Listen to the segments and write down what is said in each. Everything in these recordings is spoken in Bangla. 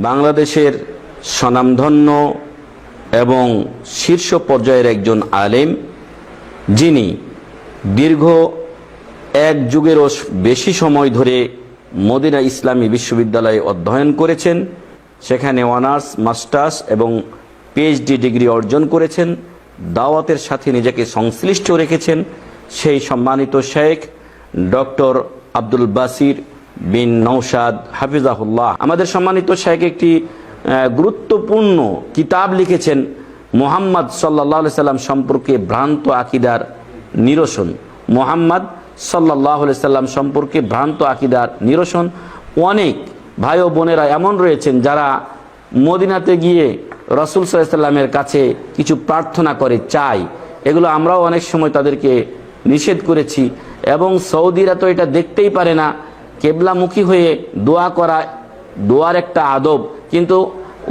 বাংলাদেশের স্বনামধন্য এবং শীর্ষ পর্যায়ের একজন আলেম, যিনি দীর্ঘ এক যুগেরও বেশি সময় ধরে মদিনা ইসলামী বিশ্ববিদ্যালয়ে অধ্যয়ন করেছেন, সেখানে অনার্স, মাস্টার্স এবং পিএইচডি ডিগ্রি অর্জন করেছেন, দাওয়াতের সাথে নিজেকে সংশ্লিষ্ট রেখেছেন, সেই সম্মানিত শেখ ডক্টর আব্দুল বাসির বিন নওশাদ হাফিজাহুল্লাহ। আমাদের সম্মানিত শেখ একটি গুরুত্বপূর্ণ কিতাব লিখেছেন, মুহাম্মদ সাল্লাল্লাহু আলাইহি সাল্লাম সম্পর্কে ভ্রান্ত আকীদার নিরসন। মুহাম্মদ সাল্লাল্লাহু আলাইহি সাল্লাম সম্পর্কে ভ্রান্ত আকীদার নিরসন। অনেক ভাই ও বোনেরা এমন রয়েছেন যারা মদিনাতে গিয়ে রাসূল সাল্লাল্লাহু আলাইহি সাল্লামের কাছে কিছু প্রার্থনা করে, চায়। এগুলো আমরাও অনেক সময় তাদেরকে নিষেধ করেছি, এবং সৌদিরা তো এটা দেখতেই পারে না। কেবলামুখী হয়ে দোয়া করা দোয়ার একটা আদব, কিন্তু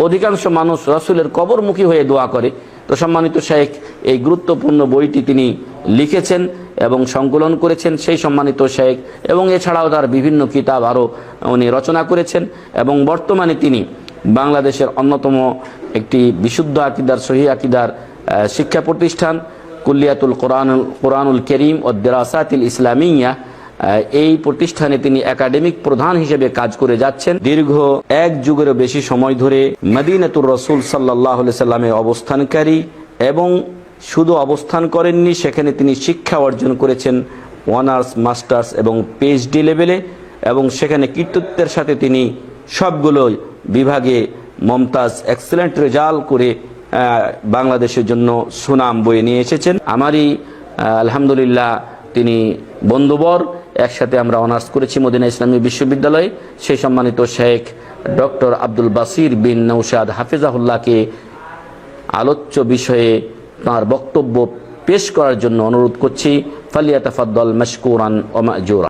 অধিকাংশ মানুষ রাসূলের কবরমুখী হয়ে দোয়া করে। তো সম্মানিত শেখ এই গুরুত্বপূর্ণ বইটি তিনি লিখেছেন এবং সংকলন করেছেন, সেই সম্মানিত শেখ, এবং এছাড়াও তার বিভিন্ন কিতাব আরও উনি রচনা করেছেন। এবং বর্তমানে তিনি বাংলাদেশের অন্যতম একটি বিশুদ্ধ আকীদার, সহিহ আকীদার শিক্ষা প্রতিষ্ঠান কুল্লিয়াতুল কোরআনুল কারীম ও দিরাসাতিল ইসলামিয়া, এই প্রতিষ্ঠানে তিনি একাডেমিক প্রধান হিসেবে কাজ করে যাচ্ছেন। দীর্ঘ এক যুগেরও বেশি সময় ধরে মদিনাতুর রাসূল সাল্লাল্লাহু আলাইহি সাল্লামে অবস্থানকারী, এবং শুধু অবস্থান করেননি, সেখানে তিনি শিক্ষা অর্জন করেছেন অনার্স, মাস্টার্স এবং পিএইচডি লেভেলে, এবং সেখানে কৃতিত্বের সাথে তিনি সবগুলো বিভাগে মমতাজ এক্সেলেন্ট রেজাল্ট করে বাংলাদেশের জন্য সুনাম বয়ে নিয়ে এসেছেন। আমারই আলহামদুলিল্লাহ তিনি বন্ধুবর, একসাথে আমরা অনার্স করেছি মদিনা ইসলামী বিশ্ববিদ্যালয়ে। সেই সম্মানিত শেখ ডক্টর আব্দুল বাসির বিন নওশাদ হাফিজাহুল্লাহকে আলোচ্য বিষয়ে তাঁর বক্তব্য পেশ করার জন্য অনুরোধ করছি। ফালিয়াতাফাদ্দাল মাশকুরান ওয়া মাজুরা।